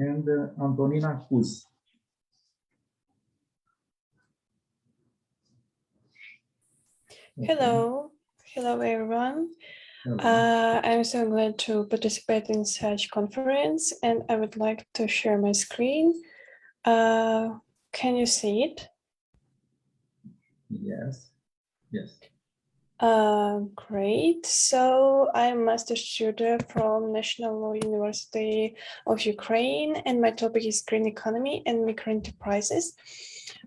and Antonina Cuz. Hello, hello everyone. I'm so glad to participate in such conference, and I would like to share my screen. Can you see it? Yes, yes. Great. So I'm master student from National University of Ukraine, and my topic is green economy and micro enterprises.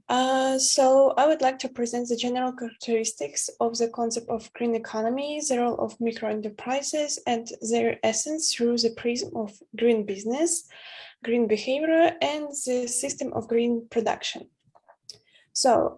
So I would like to present the general characteristics of the concept of green economy, the role of micro enterprises, and their essence through the prism of green business, green behavior, and the system of green production. So,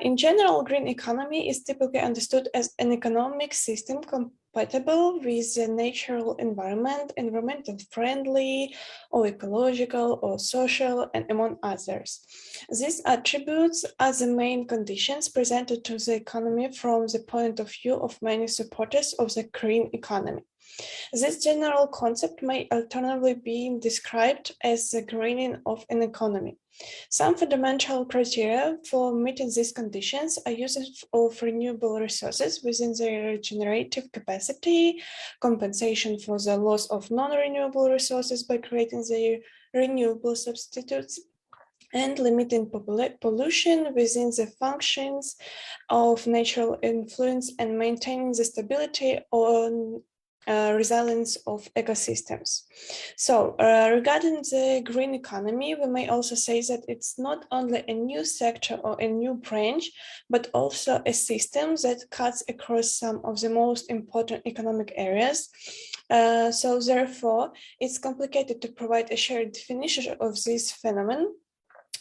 in general, green economy is typically understood as an economic system compatible with the natural environment, environmental friendly, or ecological, or social, and among others. These attributes are the main conditions presented to the economy from the point of view of many supporters of the green economy. This general concept may alternatively be described as the greening of an economy. Some fundamental criteria for meeting these conditions are usage of renewable resources within their regenerative capacity, compensation for the loss of non-renewable resources by creating their renewable substitutes, and limiting pollution within the functions of natural influence and maintaining the stability on resilience of ecosystems. So regarding the green economy, we may also say that it's not only a new sector or a new branch, but also a system that cuts across some of the most important economic areas. So therefore, it's complicated to provide a shared definition of this phenomenon.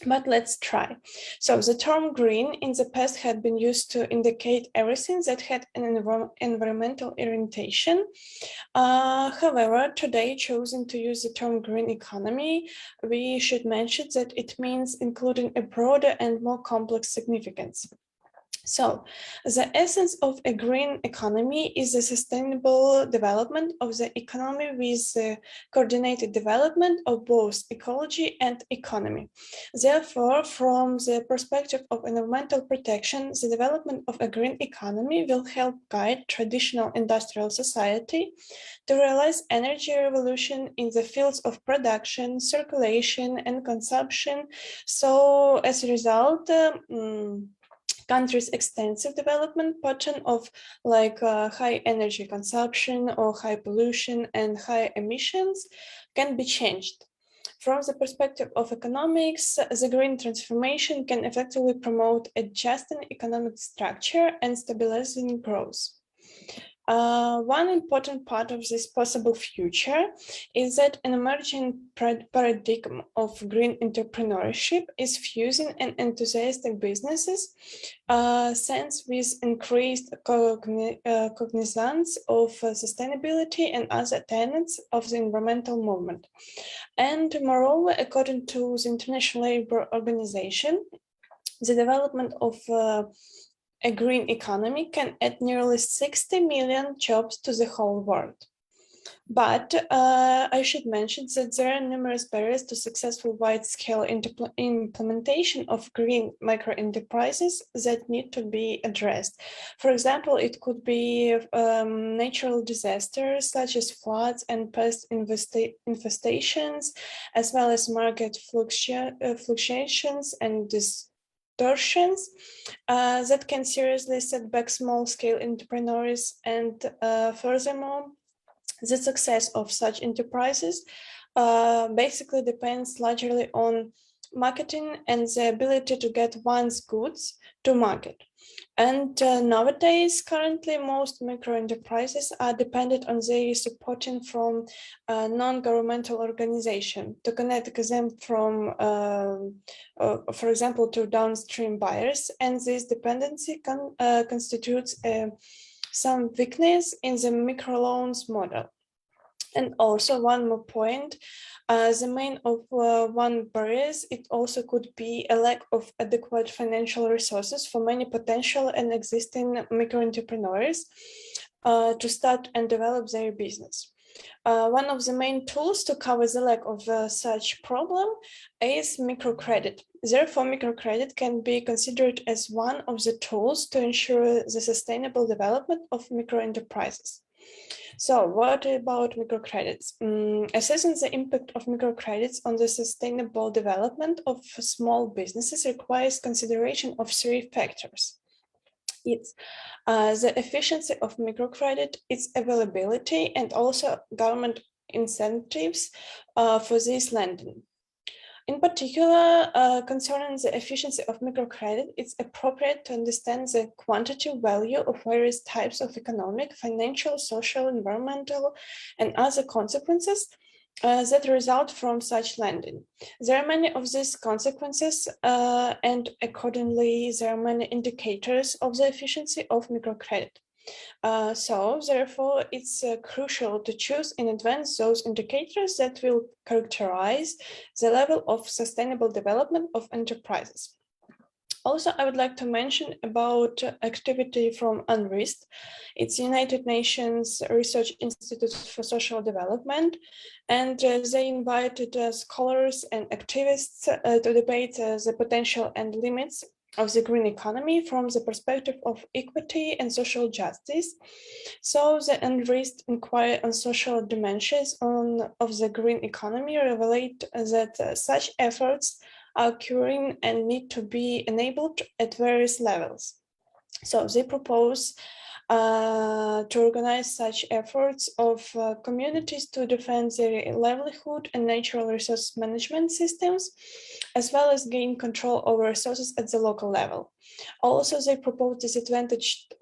But let's try. So the term green in the past had been used to indicate everything that had an environmental orientation. However, today, choosing to use the term green economy, we should mention that it means including a broader and more complex significance. So, the essence of a green economy is the sustainable development of the economy with the coordinated development of both ecology and economy. Therefore, from the perspective of environmental protection, the development of a green economy will help guide traditional industrial society to realize energy revolution in the fields of production, circulation, and consumption. So, as a result, country's extensive development pattern of high energy consumption or high pollution and high emissions can be changed. From the perspective of economics, the green transformation can effectively promote adjusting economic structure and stabilizing growth. One important part of this possible future is that an emerging paradigm of green entrepreneurship is fusing an enthusiastic businesses sense with increased cognizance of sustainability and other tenets of the environmental movement. And moreover, according to the International Labour Organization, the development of a green economy can add nearly 60 million jobs to the whole world. But I should mention that there are numerous barriers to successful wide-scale implementation of green micro-enterprises that need to be addressed. For example, it could be natural disasters such as floods and pest infestations, as well as market fluctuations and distortions that can seriously set back small-scale entrepreneurs. And furthermore, the success of such enterprises basically depends largely on marketing and the ability to get one's goods to market. And nowadays, currently, most micro enterprises are dependent on the supporting from non-governmental organization to connect them from, for example, to downstream buyers. And this dependency constitutes some weakness in the microloans model. And also one more point, the main of one barriers, it also could be a lack of adequate financial resources for many potential and existing micro entrepreneurs to start and develop their business. One of the main tools to cover the lack of such problem is microcredit. Therefore, microcredit can be considered as one of the tools to ensure the sustainable development of microenterprises. So what about microcredits? Assessing the impact of microcredits on the sustainable development of small businesses requires consideration of three factors. It's the efficiency of microcredit, its availability, and also government incentives for this lending. In particular, concerning the efficiency of microcredit, it's appropriate to understand the quantitative value of various types of economic, financial, social, environmental, and other consequences that result from such lending. There are many of these consequences, and accordingly, there are many indicators of the efficiency of microcredit. So therefore, it's crucial to choose in advance those indicators that will characterize the level of sustainable development of enterprises. Also, I would like to mention about activity from UNRISD. It's United Nations Research Institute for Social Development, and they invited scholars and activists to debate the potential and limits of the green economy from the perspective of equity and social justice. So the UNRISD inquiry on social dimensions of the green economy revelate that such efforts are occurring and need to be enabled at various levels. So they propose to organize such efforts of communities to defend their livelihood and natural resource management systems, as well as gain control over resources at the local level. Also, they propose disadvantaged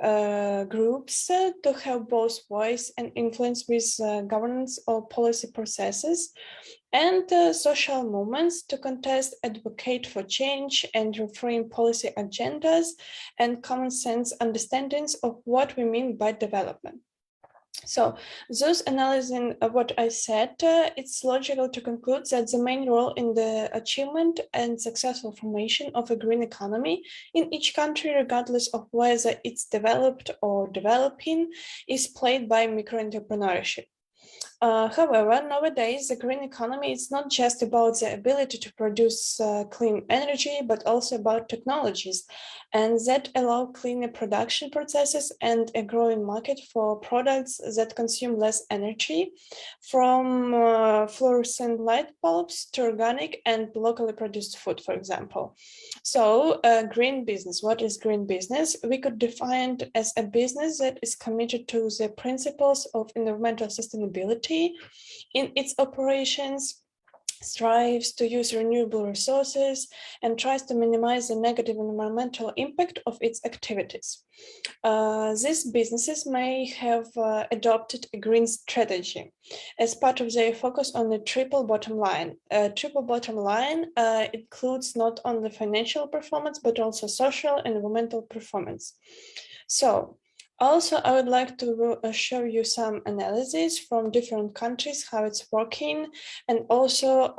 groups to have both voice and influence with governance or policy processes, and social movements to contest, advocate for change, and reframe policy agendas and common sense understandings of what we mean by development. So, thus analyzing what I said, it's logical to conclude that the main role in the achievement and successful formation of a green economy in each country, regardless of whether it's developed or developing, is played by microentrepreneurship. However, nowadays, the green economy is not just about the ability to produce clean energy, but also about technologies, and that allow cleaner production processes and a growing market for products that consume less energy, from fluorescent light bulbs to organic and locally produced food, for example. So, green business. What is green business? We could define it as a business that is committed to the principles of environmental sustainability in its operations, strives to use renewable resources, and tries to minimize the negative environmental impact of its activities. These businesses may have adopted a green strategy as part of their focus on the triple bottom line. Triple bottom line includes not only financial performance, but also social and environmental performance. So, also, I would like to show you some analysis from different countries, how it's working, and also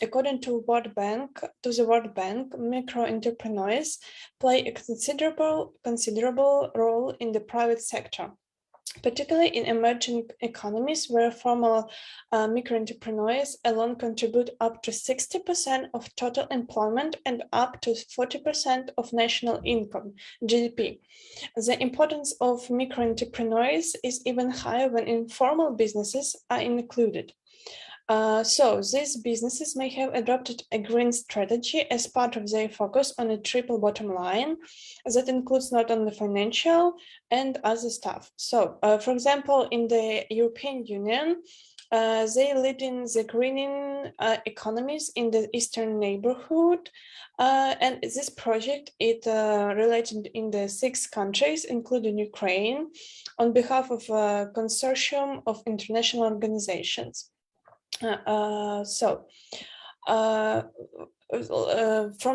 according to the World Bank, micro entrepreneurs play a considerable role in the private sector, particularly in emerging economies where formal micro-entrepreneurs alone contribute up to 60% of total employment and up to 40% of national income, GDP. The importance of micro-entrepreneurs is even higher when informal businesses are included. So these businesses may have adopted a green strategy as part of their focus on a triple bottom line that includes not only financial and other stuff. So, for example, in the European Union, they lead in the greening economies in the Eastern neighborhood. And this project is related in the 6 countries, including Ukraine, on behalf of a consortium of international organizations. From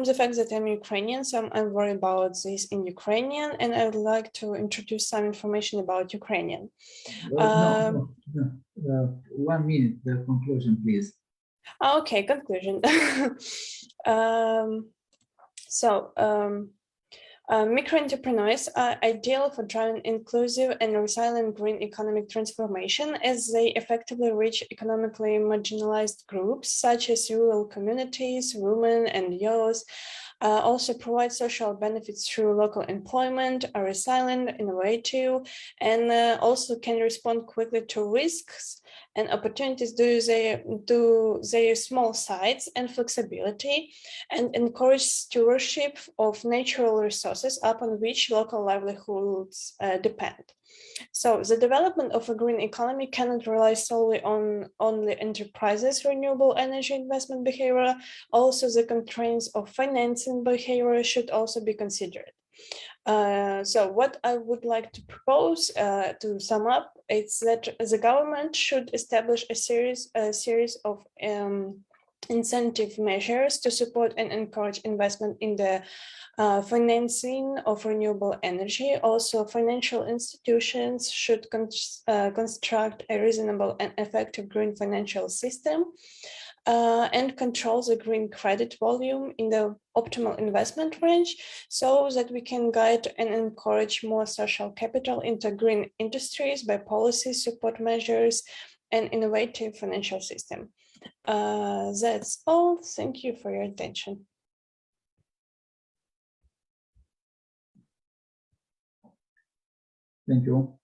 the fact that I'm Ukrainian, so I'm worried about this in Ukrainian, and I would like to introduce some information about Ukrainian. No. 1 minute, the conclusion, please. Okay, conclusion. Micro-entrepreneurs are ideal for driving inclusive and resilient green economic transformation as they effectively reach economically marginalized groups such as rural communities, women, and youth. Also provide social benefits through local employment, are resilient, innovative, and also can respond quickly to risks and opportunities due to their small size and flexibility, and encourage stewardship of natural resources upon which local livelihoods depend. So the development of a green economy cannot rely solely on only enterprises' renewable energy investment behavior. Also, the constraints of financing behavior should also be considered. So what I would like to propose to sum up is that the government should establish a series of incentive measures to support and encourage investment in the financing of renewable energy. Also, financial institutions should construct a reasonable and effective green financial system and control the green credit volume in the optimal investment range so that we can guide and encourage more social capital into green industries by policy support measures and innovative financial system. That's all. Thank you for your attention. Thank you.